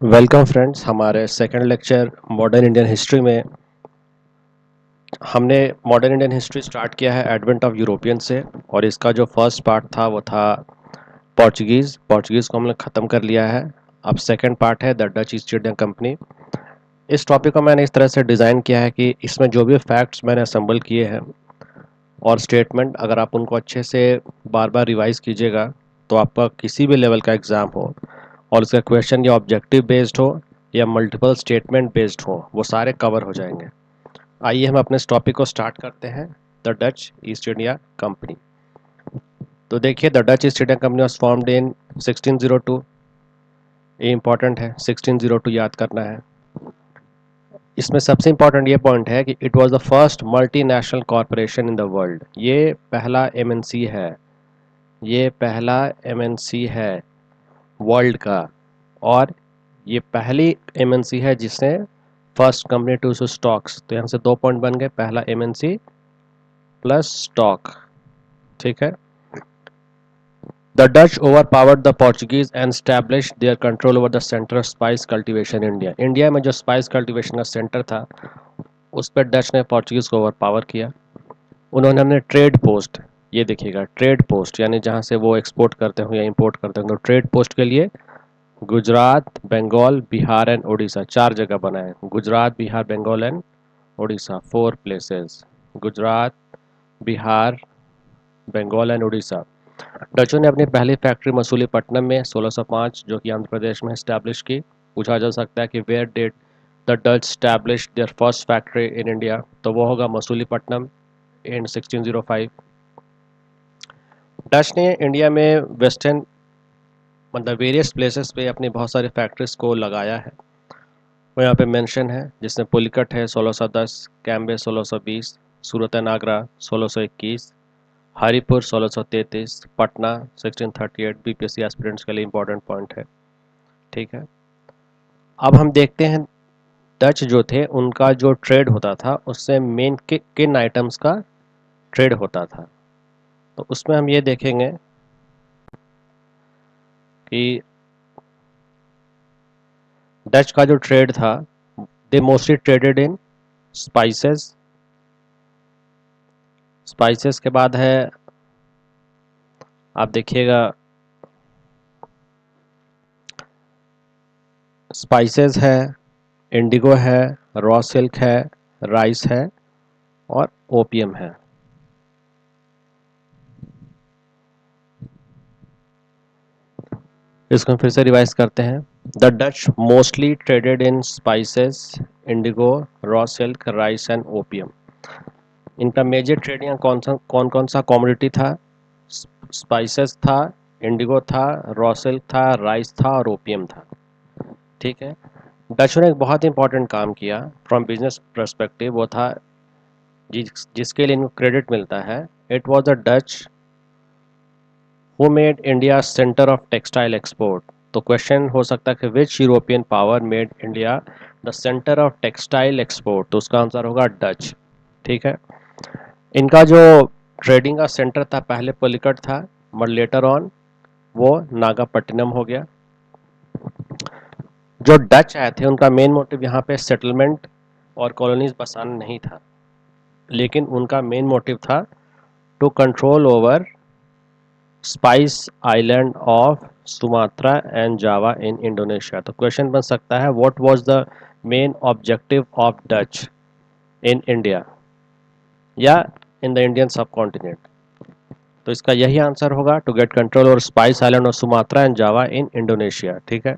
Welcome friends, हमारे second lecture modern Indian history में हमने मॉडर्न इंडियन हिस्ट्री स्टार्ट किया है एडवेंट ऑफ यूरोपियन से। और इसका जो फर्स्ट पार्ट था वो था पोर्चुगीज़ को हमने ख़त्म कर लिया है। अब सेकंड पार्ट है the Dutch east India company. इस टॉपिक को मैंने इस तरह से डिज़ाइन किया है कि इसमें जो भी फैक्ट्स मैंने असम्बल किए हैं और स्टेटमेंट, अगर आप उनको अच्छे से बार बार रिवाइज कीजिएगा तो आपका किसी भी लेवल का एग्ज़ाम हो और उसका क्वेश्चन या ऑब्जेक्टिव बेस्ड हो या मल्टीपल स्टेटमेंट बेस्ड हो, वो सारे कवर हो जाएंगे। आइए हम अपने इस टॉपिक को स्टार्ट करते हैं। The Dutch east India company. तो देखिए, the Dutch east India company was formed in 1602। ये इंपॉर्टेंट है, 1602 याद करना है। इसमें सबसे इंपॉर्टेंट ये पॉइंट है कि it was the first multinational corporation in the world. ये पहला एमएनसी है, ये पहला एमएनसी है वर्ल्ड का। और ये पहली एमएनसी है जिसने first company to issue stocks. तो यहाँ से 2 पॉइंट बन गए, पहला एमएनसी प्लस स्टॉक। ठीक है। The Dutch overpowered the Portuguese and establish their control over the centre of spice cultivation India. India में जो स्पाइस कल्टीवेशन का सेंटर था उस पर डच ने पोर्चुगीज को ओवरपावर किया। उन्होंने हमने ट्रेड पोस्ट, ये देखिएगा ट्रेड पोस्ट यानी जहाँ से वो एक्सपोर्ट करते हो या इंपोर्ट करते हो, तो ट्रेड पोस्ट के लिए गुजरात, बंगाल, बिहार एंड उड़ीसा 4 जगह बनाए। Gujarat, Bihar, Bengal and Orissa, 4 places. Gujarat, Bihar, Bengal and Orissa. डचों ने अपनी पहली फैक्ट्री मसूलीपट्टनम में 1605, जो कि आंध्र प्रदेश में इस्टेब्लिश की। पूछा जा सकता है कि where did the Dutch establish their first factory in India, तो वो होगा मसूलीपट्टनम इन 1605। डच ने इंडिया में वेस्टर्न मतलब वेरियस प्लेसेस पे अपनी बहुत सारी फैक्ट्रीज को लगाया है। वो यहाँ पे मेंशन है, जिसमें पुलिकट है 1610, Cambay 1620, Surat and Agra 1621, Haripur 1633, Patna 1638। BPSC aspirants के लिए इंपॉर्टेंट पॉइंट है। ठीक है। अब हम देखते हैं डच जो थे उनका जो ट्रेड होता था उससे मेन किन आइटम्स का ट्रेड होता था। तो उसमें हम ये देखेंगे कि डच का जो ट्रेड था, they mostly traded in spices. Spices के बाद है, आप देखिएगा, स्पाइसेस है, इंडिगो है, रॉ सिल्क है, राइस है और ओपियम है। इसको हम फिर से रिवाइज करते हैं। The Dutch mostly traded in spices, Indigo, raw silk, rice and opium. इनका मेजर ट्रेडिंग कौन कौन सा कॉमोडिटी था? स्पाइसेस था, इंडिगो था, रॉ सिल्क था, राइस था और ओपियम था। ठीक है। डच ने एक बहुत इंपॉर्टेंट काम किया फ्रॉम बिजनेस परस्पेक्टिव, वो था जिसके लिए इनको क्रेडिट मिलता है। It was the Dutch who made India centre of textile export. तो क्वेश्चन हो सकता है कि which European power made India the centre of textile export, तो उसका आंसर होगा डच। ठीक है। इनका जो ट्रेडिंग का सेंटर था पहले पुलिकट था, बट लेटर ऑन वो नागापट्टिनम हो गया। जो डच आए थे उनका मेन मोटिव यहाँ पे सेटलमेंट और कॉलोनीज बसाना नहीं था, लेकिन उनका मेन मोटिव था to control over spice island of Sumatra and Java in Indonesia. तो क्वेश्चन बन सकता है what was the main objective of Dutch in India या in the Indian subcontinent. तो इसका यही आंसर होगा, to get control over spice island of Sumatra and Java in Indonesia. ठीक है।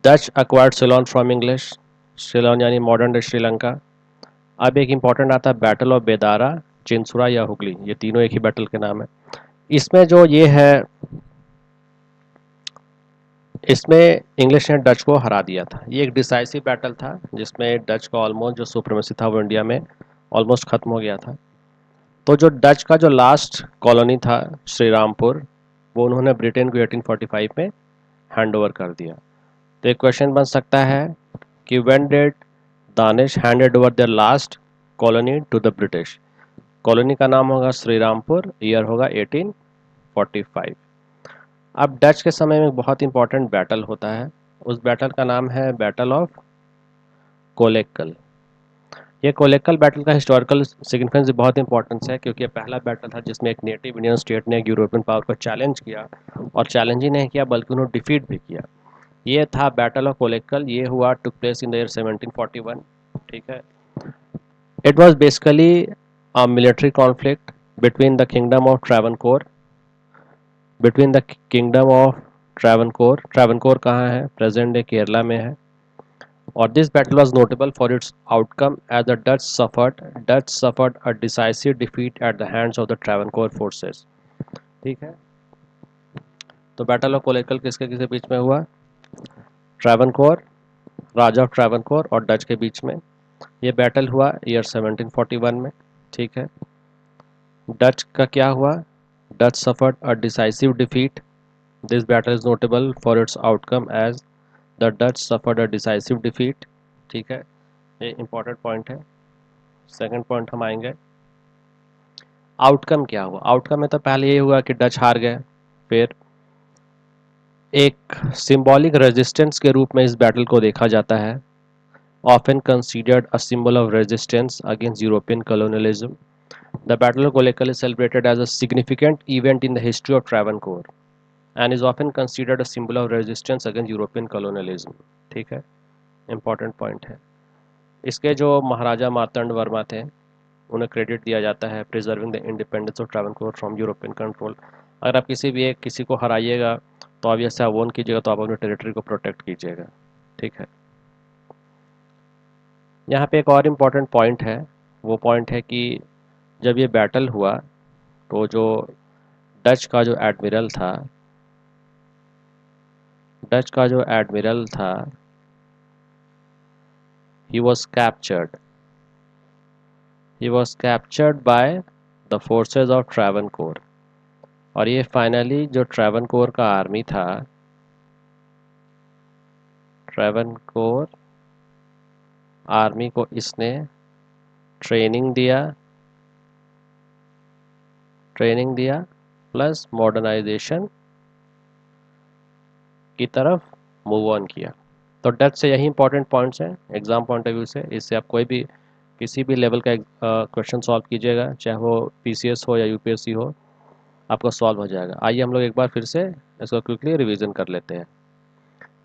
Dutch acquired Ceylon from English. Ceylon यानी modern day Sri Lanka. अब एक इंपॉर्टेंट आता है बैटल ऑफ बेदारा, चिंसुरा या हुगली, ये तीनों एक ही बैटल के नाम है। इसमें जो ये है, इसमें इंग्लिश ने डच को हरा दिया था। ये एक डिसाइसिव बैटल था जिसमें डच का ऑलमोस्ट जो सुप्रीमेसी था वो इंडिया में ऑलमोस्ट खत्म हो गया था। तो जो डच का जो लास्ट कॉलोनी था श्री रामपुर, वो उन्होंने ब्रिटेन को 1845 में हैंड ओवर कर दिया। तो एक क्वेश्चन बन सकता है कि when did Danish handed over their last colony to the British. Colony का नाम होगा श्री रामपुर, ईयर होगा 1845। अब डच के समय में बहुत इंपॉर्टेंट बैटल होता है उस बैटल का नाम है बैटल ऑफ कोलेक्कल। ये कोलेक्कल बैटल का हिस्टोरिकल सिग्निफिकेंस बहुत इंपॉर्टेंस है, क्योंकि ये पहला बैटल था जिसमें एक नेटिव इंडियन स्टेट ने एक यूरोपियन पावर को चैलेंज किया, और चैलेंज ही नहीं किया बल्कि उन्होंने डिफीट भी किया। ये था बैटल ऑफ कोलेक्कल। ये हुआ took place in the year 1741। ठीक है। It was basically a military conflict between the kingdom of Travancore, between the kingdom of Travancore. Travancore कहाँ है? प्रेजेंट डे केरला में है। और this battle was notable for its outcome as the Dutch suffered a decisive defeat at the hands of the Travancore forces। ठीक है। तो battle of कोलेकल किसके किसके बीच में हुआ? ट्रैवनकोर, राजा ऑफ ट्रैवनकोर और डच के बीच में। ये बैटल हुआ ईयर 1741 में। ठीक है। डच का क्या हुआ? Dutch suffered a decisive defeat। This battle is notable for its outcome as the Dutch suffered a decisive defeat। ठीक है। ये इंपॉर्टेंट पॉइंट है। सेकंड पॉइंट हम आएंगे, आउटकम क्या हुआ। आउटकम में तो पहले ये हुआ कि डच हार गए। फिर एक सिंबॉलिक रेजिस्टेंस के रूप में इस बैटल को देखा जाता है, often considered a symbol of resistance against European colonialism। The Battle of Kolekal is celebrated as a significant event in the history of Travancore and is often considered a symbol of resistance against European colonialism। ठीक है, important point है। इसके जो महाराजा मार्तंड वर्मा थे, उन्हें credit दिया जाता है preserving the independence of Travancore from European control. अगर आप किसी को हराइएगा तो आप ऐसा वोन कीजिएगा तो आप अपने टेरिटरी को प्रोटेक्ट कीजिएगा। ठीक है। यहाँ पे एक और इम्पॉर्टेंट पॉइंट है, वो पॉइंट है कि जब ये बैटल हुआ तो जो डच का जो एडमिरल था, डच का जो एडमिरल था, he was captured he was captured by the forces of Travancore। और ये फाइनली जो ट्रैवनकोर का आर्मी था, ट्रैवनकोर आर्मी को इसने ट्रेनिंग दिया प्लस मॉडर्नाइजेशन की तरफ मूव ऑन किया। तो डच से यही इंपॉर्टेंट पॉइंट्स हैं एग्जाम पॉइंट ऑफ व्यू से। इससे आप कोई भी किसी भी लेवल का क्वेश्चन सॉल्व कीजिएगा, चाहे वो पीसीएस हो या यूपीएससी हो, आपका सॉल्व हो जाएगा। आइए हम लोग एक बार फिर से इसको क्विकली रिवीजन कर लेते हैं।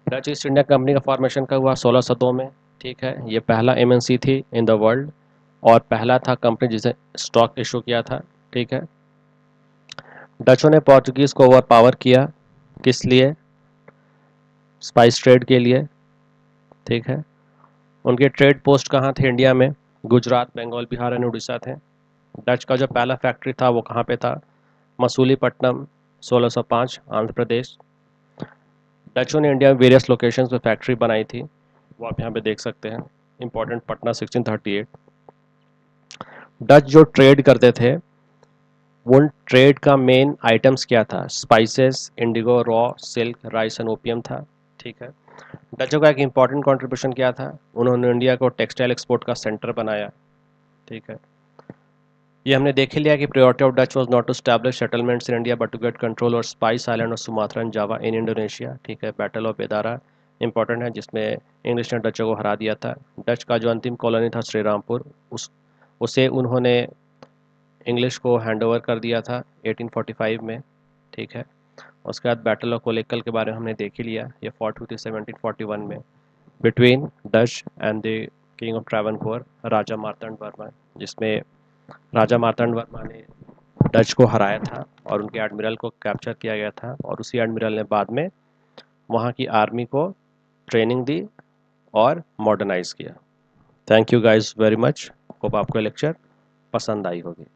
डच ईस्ट इंडिया कंपनी का फॉर्मेशन कब हुआ? 1602 में। ठीक है। ये पहला एमएनसी थी इन द वर्ल्ड और पहला था कंपनी जिसे स्टॉक इशू किया था। ठीक है। डचों ने पोर्चुगीज़ को ओवर पावर किया, किस लिए? स्पाइस ट्रेड के लिए। ठीक है। उनके ट्रेड पोस्ट कहाँ थे इंडिया में? गुजरात, बंगाल, बिहार एंड उड़ीसा थे। डच का जो पहला फैक्ट्री था वो कहाँ पे था? मसूलीपट्टनम, 1605, आंध्र प्रदेश। डचों ने इंडिया में वेरियस लोकेशंस पे फैक्ट्री बनाई थी, वो आप यहाँ पे देख सकते हैं। इंपॉर्टेंट, पटना 1638। डच जो ट्रेड करते थे, उन ट्रेड का मेन आइटम्स क्या था? Spices, Indigo, raw, silk, rice and opium था। ठीक है। डचों का एक इंपॉर्टेंट कंट्रीब्यूशन क्या था? उन्होंने इंडिया को टेक्सटाइल एक्सपोर्ट का सेंटर बनाया। ठीक है। ये हमने देख लिया कि priority of Dutch was not to establish settlements in India but to get control और स्पाइस आइलैंड और Sumatra and Java in Indonesia. ठीक है। बैटल ऑफ बेदारा इंपॉर्टेंट है, जिसमें इंग्लिश ने डचों को हरा दिया था। डच का जो अंतिम कॉलोनी था श्रीरामपुर, उसे उन्होंने इंग्लिश को हैंड ओवर कर दिया था 1845 में। ठीक है। उसके बाद बैटल ऑफ कोलेकल के बारे में हमने देख ही लिया, ये फॉर्ट हुई थी 1741 में between Dutch and the king of Travancore, Raja Marthanda Varma, जिसमें राजा मार्तंड वर्मा ने डच को हराया था और उनके एडमिरल को कैप्चर किया गया था, और उसी एडमिरल ने बाद में वहाँ की आर्मी को ट्रेनिंग दी और मॉडर्नाइज किया। Thank you guys very much. Hope आपको लेक्चर पसंद आई होगी।